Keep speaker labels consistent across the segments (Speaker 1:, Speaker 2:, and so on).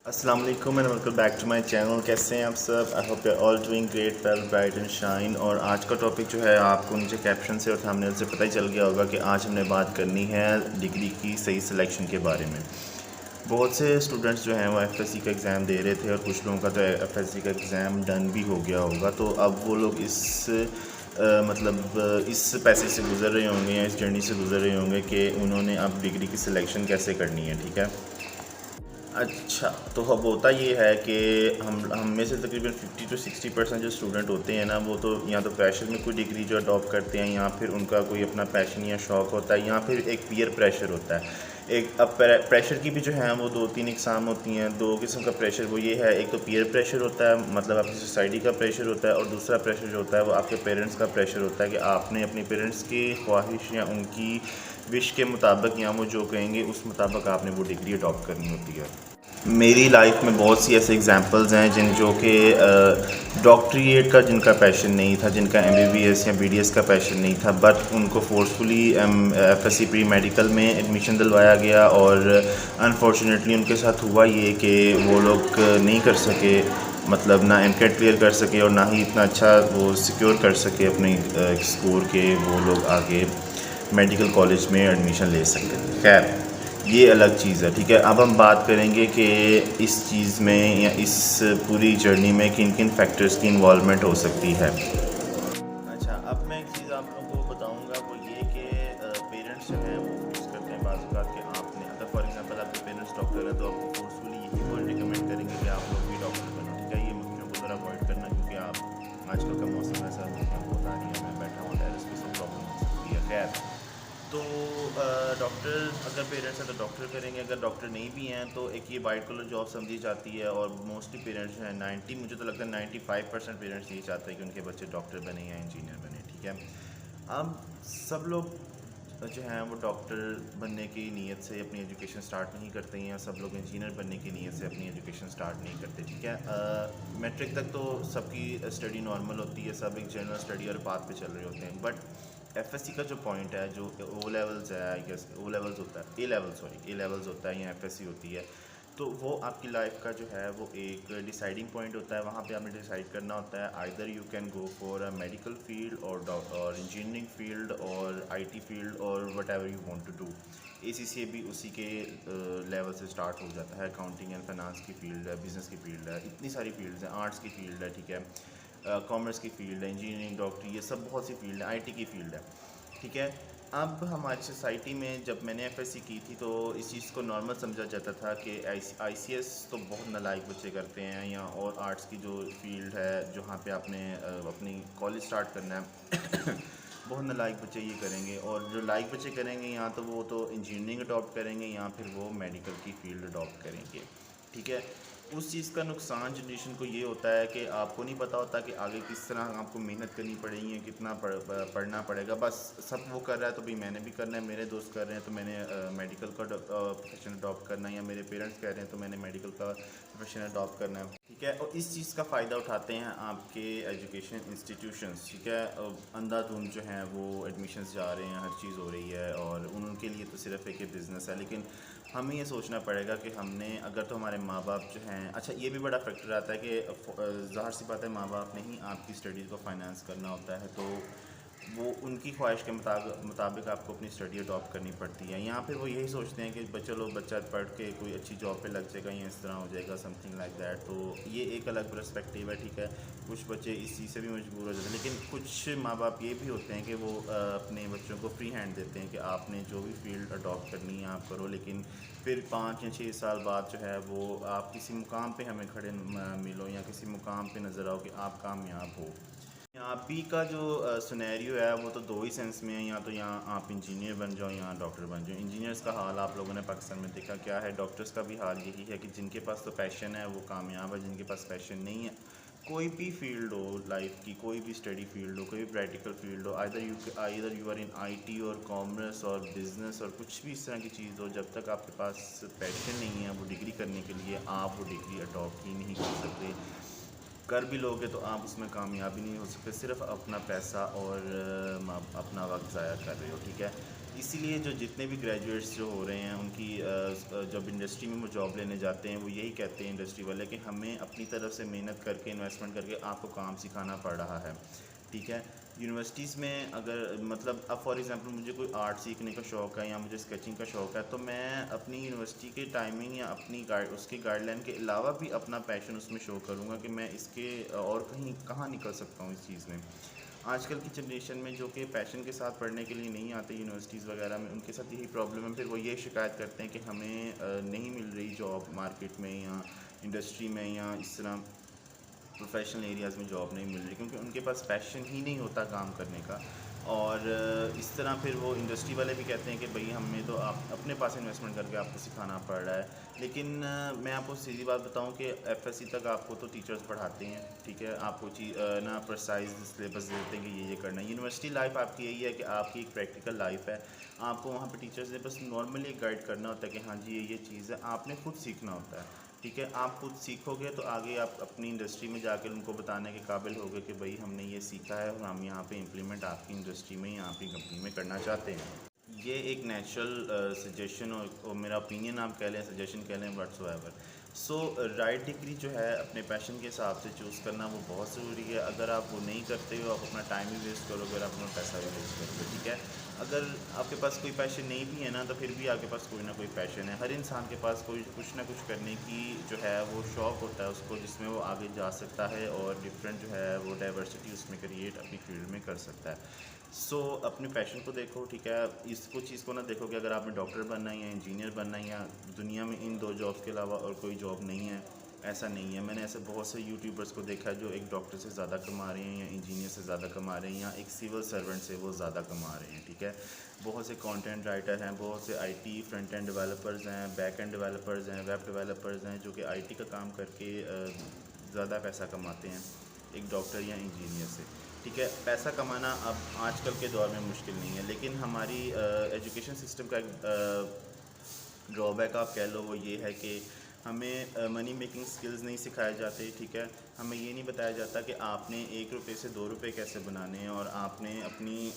Speaker 1: अस्सलाम वालेकुम and welcome back to my channel. कैसे हैं आप सब? I hope you are all doing great, well, bright and shine. और आज का टॉपिक जो है आपको नीचे कैप्शन से और थंबनेल से पता ही चल गया होगा कि आज हमने बात करनी है डिग्री की सही सिलेक्शन के बारे में। बहुत से स्टूडेंट्स जो हैं वो एफएससी का एग्ज़ाम दे रहे थे और कुछ लोगों का तो एफएससी का एग्ज़ाम डन भी हो गया होगा। तो अब वो लोग इस पैसे से गुज़र रहे होंगे या इस जर्नी से गुज़र रहे होंगे कि उन्होंने अब डिग्री की सिलेक्शन कैसे करनी है। ठीक है, अच्छा, तो अब होता ये है कि हम में से तकरीबन 50 to 60% जो स्टूडेंट होते हैं ना, वो तो या तो प्रेशर में कोई डिग्री जो अडॉप्ट करते हैं, या फिर उनका कोई अपना पैशन या शौक़ होता है, या फिर एक पीयर प्रेशर होता है। एक अब प्रेशर की भी जो है वो 2-3 इकसाम होती हैं। 2 किस्म का प्रेशर वो ये है, एक तो पीयर प्रेशर होता है, मतलब आपकी सोसाइटी का प्रेशर होता है, और दूसरा प्रेशर जो होता है वो आपके पेरेंट्स का प्रेशर होता है कि आपने अपने पेरेंट्स की ख्वाहिश या उनकी विश के मुताबिक, या वो जो कहेंगे उस मुताबिक आपने वो डिग्री अडॉप्ट करनी होती है। मेरी लाइफ में बहुत सी ऐसे एग्जांपल्स हैं जो कि डॉक्टरेट का जिनका पैशन नहीं था, जिनका एमबीबीएस या बीडीएस का पैशन नहीं था, बट उनको फोर्सफुली एफएससी प्री मेडिकल में एडमिशन दिलवाया गया। और अनफॉर्चुनेटली उनके साथ हुआ ये कि वो लोग नहीं कर सके, मतलब ना एमकेट क्लियर कर सके और ना ही इतना अच्छा वो सिक्योर कर सके अपने स्कोर के, वो लोग आगे मेडिकल कॉलेज में एडमिशन ले सके। खैर, ये अलग चीज़ है। ठीक है, अब हम बात करेंगे कि इस चीज़ में या इस पूरी जर्नी में किन किन फैक्टर्स की इन्वॉल्वमेंट हो सकती है। अच्छा, अब मैं एक चीज़ आप लोगों को बताऊंगा, वो ये कि पेरेंट्स जो हैं वो फोर्स करते हैं बाज़ औक़ात कि आपने, अगर फॉर एग्जांपल आपके पेरेंट्स डॉक्टर हैं तो आपको फोर्सफुली यही वर्ड रिकमेंड करेंगे कि आप लोग भी डॉक्टर बनो। ठीक है, ये मक्खियों को ज़रा अवॉइड करना, क्योंकि आप आजकल का मौसम ऐसा मक्खियाँ बहुत आ रही हैं। मैं बैठा हूँ टेरेस पे, सब प्रॉब्लम हो सकती है। खैर, तो डॉक्टर अगर पेरेंट्स हैं तो डॉक्टर करेंगे, अगर डॉक्टर नहीं भी हैं तो एक ये वाइट कॉलर जॉब समझी जाती है। और मोस्टली पेरेंट्स जो हैं 90, मुझे तो लगता है 95% पेरेंट्स यही चाहते हैं कि उनके बच्चे डॉक्टर बने या इंजीनियर बने। ठीक है, अब सब लोग जो हैं वो डॉक्टर बनने की नीयत से अपनी एजुकेशन स्टार्ट नहीं करते हैं, या सब लोग इंजीनियर बनने की नीयत से अपनी एजुकेशन स्टार्ट नहीं करते। ठीक है, मैट्रिक तक तो सबकी स्टडी नॉर्मल होती है, सब एक जनरल स्टडी और पाथ पे चल रहे होते हैं। बट एफएससी का जो पॉइंट है, जो ओ लेवल्स है, आई गेस ओ लेवल्स होता है, ए लेवल्स होता है या एफएससी होती है, तो वो आपकी लाइफ का जो है वो एक डिसाइडिंग पॉइंट होता है। वहाँ पे आपने डिसाइड करना होता है, either you can go for a medical field और इंजीनियरिंग फील्ड और आईटी फील्ड और whatever you want to do. ACCA भी उसी के लेवल से स्टार्ट हो जाता है। अकाउंटिंग एंड फाइनेंस की फील्ड है, बिजनेस की फील्ड है, इतनी सारी फील्ड्स हैं, आर्ट्स की फील्ड है। ठीक है, कॉमर्स की फील्ड है, इंजीनियरिंग, डॉक्टरी, ये सब बहुत सी फील्ड है, आईटी की फील्ड है। ठीक है, अब हमारी सोसाइटी में जब मैंने एफएससी की थी तो इस चीज़ को नॉर्मल समझा जाता था कि आईसीएस तो बहुत नालायक बच्चे करते हैं, या और आर्ट्स की जो फील्ड है जहाँ पे आपने अपनी कॉलेज स्टार्ट करना है बहुत नालायक बच्चे ये करेंगे। और जो लायक बच्चे करेंगे या तो वो तो इंजीनियरिंग अडॉप्ट करेंगे, या फिर वो मेडिकल की फील्ड अडॉप्ट करेंगे। ठीक है, उस चीज़ का नुकसान जनरेशन को ये होता है कि आपको नहीं पता होता कि आगे किस तरह आपको मेहनत करनी पड़ेगी, कितना पढ़ना पड़ेगा। बस सब वो कर रहा है तो भाई मैंने भी करना है, मेरे दोस्त कर रहे हैं तो मैंने मेडिकल का प्रोफेशन अडॉप्ट करना है, या मेरे पेरेंट्स कह रहे हैं तो मैंने मेडिकल का प्रोफेशन अडॉप्ट करना है। ठीक है, और इस चीज़ का फ़ायदा उठाते हैं आपके एजुकेशन इंस्टीट्यूशंस। ठीक है, अंधाधुंध जो हैं वो एडमिशन्स जा रहे हैं, हर चीज़ हो रही है, और उनके लिए तो सिर्फ एक बिज़नेस है। लेकिन हमें ये सोचना पड़ेगा कि हमने, अगर तो हमारे माँ बाप जो हैं, अच्छा ये भी बड़ा फैक्टर आता है कि ज़ाहिर सी बात है माँ बाप ने ही आपकी स्टडीज़ को फाइनेंस करना होता है, तो वो उनकी ख्वाहिश के मुताबिक आपको अपनी स्टडी अडॉप्ट करनी पड़ती है। यहाँ फिर वो यही सोचते हैं कि चलो बच्चा पढ़ के कोई अच्छी जॉब पे लग जाएगा या इस तरह हो जाएगा, समथिंग लाइक दैट। तो ये एक अलग पर्सपेक्टिव है। ठीक है, कुछ बच्चे इस चीज़ से भी मजबूर हो जाते हैं, लेकिन कुछ माँ बाप ये भी होते हैं कि वो अपने बच्चों को फ्री हैंड देते हैं कि आपने जो भी फील्ड अडॉप्ट करनी है आप करो, लेकिन फिर 5 या 6 साल बाद जो है वो आप किसी मुकाम पे हमें खड़े मिलो, या किसी मुकाम पे नज़र आओ कि आप कामयाब हो। यहाँ पी का जो सिनेरियो है वो तो दो ही सेंस में है, या तो यहाँ आप इंजीनियर बन जाओ या डॉक्टर बन जाओ। इंजीनियर्स का हाल आप लोगों ने पाकिस्तान में देखा क्या है, डॉक्टर्स का भी हाल यही है कि जिनके पास तो पैशन है वो कामयाब है, जिनके पास पैशन नहीं है, कोई भी फील्ड हो लाइफ की, कोई भी स्टडी फील्ड हो, कोई भी प्रैक्टिकल फील्ड हो, either you are in IT और कॉमर्स और बिजनेस और कुछ भी इस तरह की चीज़ हो, जब तक आपके पास पैशन नहीं है वो डिग्री करने के लिए, आप वो डिग्री अडॉप्ट ही नहीं कर सकते। कर भी लोगे तो आप उसमें कामयाबी नहीं हो सकते, सिर्फ अपना पैसा और अपना वक्त ज़ाया कर रहे हो। ठीक है, इसीलिए जो जितने भी ग्रेजुएट्स जो हो रहे हैं उनकी जब इंडस्ट्री में वो जॉब लेने जाते हैं वो यही कहते हैं इंडस्ट्री वाले कि हमें अपनी तरफ से मेहनत करके इन्वेस्टमेंट करके आपको काम सिखाना पड़ रहा है, ठीक है। यूनिवर्सिटीज़ में अगर मतलब अब फॉर एग्ज़ाम्पल मुझे कोई आर्ट सीखने का शौक़ है या मुझे स्केचिंग का शौक़ है, तो मैं अपनी यूनिवर्सिटी के टाइमिंग या अपनी उसकी गाइडलाइन के अलावा भी अपना पैशन उसमें शो करूँगा कि मैं इसके और कहीं कहाँ निकल सकता हूँ इस चीज़ में। आजकल की जनरेशन में जो कि पैशन के साथ पढ़ने के लिए नहीं आते यूनिवर्सिटीज़ वगैरह में, उनके साथ यही प्रॉब्लम है। फिर वो ये शिकायत करते हैं कि हमें नहीं मिल रही जॉब मार्केट में या इंडस्ट्री में या इस तरह प्रोफेशनल एरियाज़ में जॉब नहीं मिल रही, क्योंकि उनके पास पैशन ही नहीं होता काम करने का। और इस तरह फिर वो इंडस्ट्री वाले भी कहते हैं कि भाई हमें तो आप अपने पास इन्वेस्टमेंट करके आपको सिखाना पड़ रहा है। लेकिन मैं आपको सीधी बात बताऊं कि एफएससी तक आपको तो टीचर्स पढ़ाते हैं, ठीक है, आपको ना प्रिसाइज सिलेबस देते हैं कि ये करना है। यूनिवर्सिटी लाइफ आपकी यही है कि आपकी एक प्रैक्टिकल लाइफ है, आपको वहाँ पर टीचर्स ने बस नॉर्मली गाइड करना होता है कि हाँ जी ये चीज़ है, आपने खुद सीखना होता है, ठीक है। आप खुद सीखोगे तो आगे आप अपनी इंडस्ट्री में जाकर उनको बताने के काबिल होगे कि भाई हमने ये सीखा है और हम यहाँ पे इम्प्लीमेंट आपकी इंडस्ट्री में या आपकी कंपनी में करना चाहते हैं। ये एक नेचुरल सजेशन और मेरा ओपिनियन आप कह लें, सजेशन कह लें, व्हाट्सोएवर। सो राइट डिग्री जो है अपने पैशन के हिसाब से चूज़ करना वो बहुत ज़रूरी है। अगर आप वो नहीं करते हो आप अपना टाइम भी वेस्ट करोगे और अपना पैसा भी वेस्ट करोगे, ठीक है। अगर आपके पास कोई पैशन नहीं भी है ना, तो फिर भी आपके पास कोई ना कोई पैशन है। हर इंसान के पास कोई कुछ ना कुछ करने की जो है वो शौक़ होता है उसको, जिसमें वो आगे जा सकता है और डिफरेंट जो है वो डाइवर्सिटी उसमें क्रिएट अपनी फील्ड में कर सकता है। सो अपने पैशन को देखो, ठीक है। इसको चीज़ को ना देखो कि अगर आपने डॉक्टर बनना है या इंजीनियर बनना है या दुनिया में इन दो जॉब्स के अलावा और कोई जॉब नहीं है, ऐसा नहीं है। मैंने ऐसे बहुत से यूट्यूबर्स को देखा है जो एक डॉक्टर से ज़्यादा कमा रहे हैं या इंजीनियर से ज़्यादा कमा रहे हैं या एक सिविल सर्वेंट से वो ज़्यादा कमा रहे हैं, ठीक है। बहुत से कंटेंट राइटर हैं, बहुत से आईटी फ्रंट एंड डेवलपर्स हैं, बैक एंड डेवलपर्स हैं, वेब डेवलपर्स हैं जो कि आईटी का काम करके ज़्यादा पैसा कमाते हैं एक डॉक्टर या इंजीनियर से, ठीक है। पैसा कमाना अब आजकल के दौर में मुश्किल नहीं है, लेकिन हमारी एजुकेशन सिस्टम का ड्रॉबैक आप कह लो वो ये है कि हमें मनी मेकिंग स्किल्स नहीं सिखाए जाते, ठीक है। हमें ये नहीं बताया जाता कि आपने 1 रुपये से 2 रुपये कैसे बनाने हैं और आपने अपनी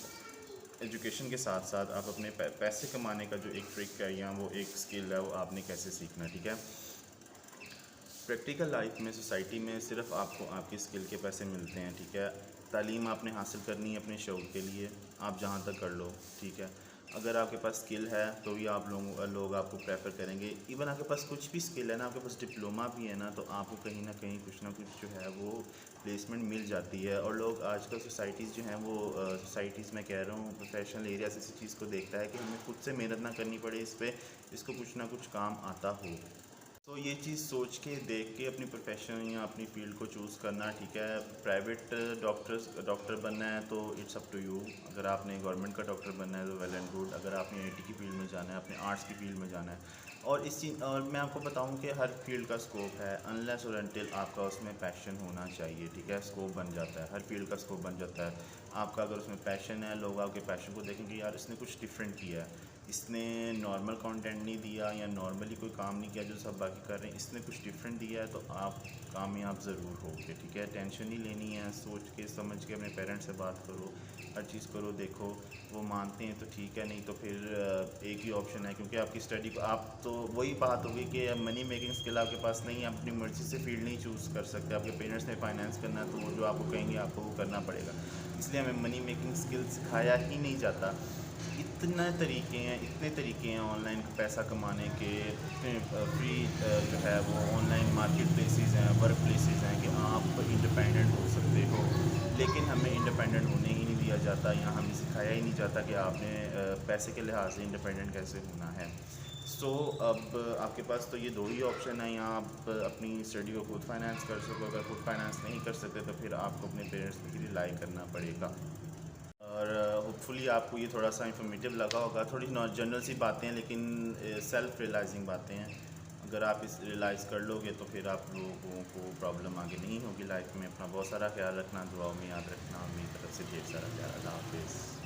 Speaker 1: एजुकेशन के साथ साथ आप अपने पैसे कमाने का जो एक ट्रिक है या वो एक स्किल है वो आपने कैसे सीखना, ठीक है। प्रैक्टिकल लाइफ में सोसाइटी में सिर्फ आपको आपकी स्किल के पैसे मिलते हैं, ठीक है। तालीम आपने हासिल करनी है अपने शौक़ के लिए, आप जहाँ तक कर लो, ठीक है। अगर आपके पास स्किल है तो भी आप लोग आपको प्रेफर करेंगे। इवन आपके पास कुछ भी स्किल है ना, आपके पास डिप्लोमा भी है ना, तो आपको कहीं ना कुछ जो है वो प्लेसमेंट मिल जाती है। और लोग आजकल सोसाइटीज़ जो हैं वो सोसाइटीज़ में कह रहा हूँ प्रोफेशनल एरिया से इसी चीज़ को देखता है कि हमें खुद से मेहनत ना करनी पड़े इस पर, इसको कुछ ना कुछ काम आता हो। तो ये चीज़ सोच के देख के अपनी प्रोफेशन या अपनी फ़ील्ड को चूज़ करना, ठीक है। प्राइवेट डॉक्टर बनना है तो इट्स अप टू यू। अगर आपने गवर्नमेंट का डॉक्टर बनना है तो वेल एंड गुड। अगर आपने आईटी की फ़ील्ड में जाना है, अपने आर्ट्स की फ़ील्ड में जाना है, और मैं आपको बताऊं कि हर फील्ड का स्कोप है, अनलेस और अनटिल आपका उसमें पैशन होना चाहिए, ठीक है। स्कोप बन जाता है, हर फील्ड का स्कोप बन जाता है आपका। अगर उसमें पैशन है, लोग आपके पैशन को देखेंगे, यार इसने कुछ डिफरेंट किया है, इसने नॉर्मल कंटेंट नहीं दिया या नॉर्मली कोई काम नहीं किया जो सब बाकी कर रहे हैं, इसने कुछ डिफरेंट दिया है, तो आप कामयाब ज़रूर होगे, ठीक है। टेंशन नहीं लेनी है, सोच के समझ के अपने पेरेंट्स से बात करो, हर चीज़ करो, देखो वो मानते हैं तो ठीक है, नहीं तो फिर एक ही ऑप्शन है, क्योंकि आपकी स्टडी को आप तो वही बात होगी कि मनी मेकिंग स्किल आपके पास नहीं है, अपनी मर्ज़ी से फील्ड नहीं चूज़ कर सकते। आपके पेरेंट्स ने फाइनेंस करना है तो वो जो आपको कहेंगे आपको वो करना पड़ेगा। इसलिए हमें मनी मेकिंग स्किल सिखाया ही नहीं जाता। इतने तरीके हैं ऑनलाइन पैसा कमाने के, इतने फ्री जो है वो ऑनलाइन मार्केट प्लेसेस हैं, वर्क प्लेसेस हैं कि आप इंडिपेंडेंट हो सकते हो। लेकिन हमें इंडिपेंडेंट होने ही नहीं दिया जाता, या हमें सिखाया ही नहीं जाता कि आपने पैसे के लिहाज से इंडिपेंडेंट कैसे होना है। सो अब आपके पास तो ये दो ही ऑप्शन है, या आप अपनी स्टडी को खुद फाइनेंस कर सको। अगर खुद फाइनेंस नहीं कर सकते तो फिर आपको अपने पेरेंट्स पर ही रिलाई करना पड़ेगा। और होपफुली आपको ये थोड़ा सा इन्फॉर्मेटिव लगा होगा। थोड़ी जनरल सी बातें हैं लेकिन सेल्फ रियलाइजिंग बातें हैं। अगर आप इस रियलाइज़ कर लोगे तो फिर आप लोगों को प्रॉब्लम आगे नहीं होगी लाइफ में। अपना बहुत सारा ख्याल रखना, दुआओं में याद रखना। मेरी तरफ से ढेर सारा प्यार। अल्लाह हाफ़िज़।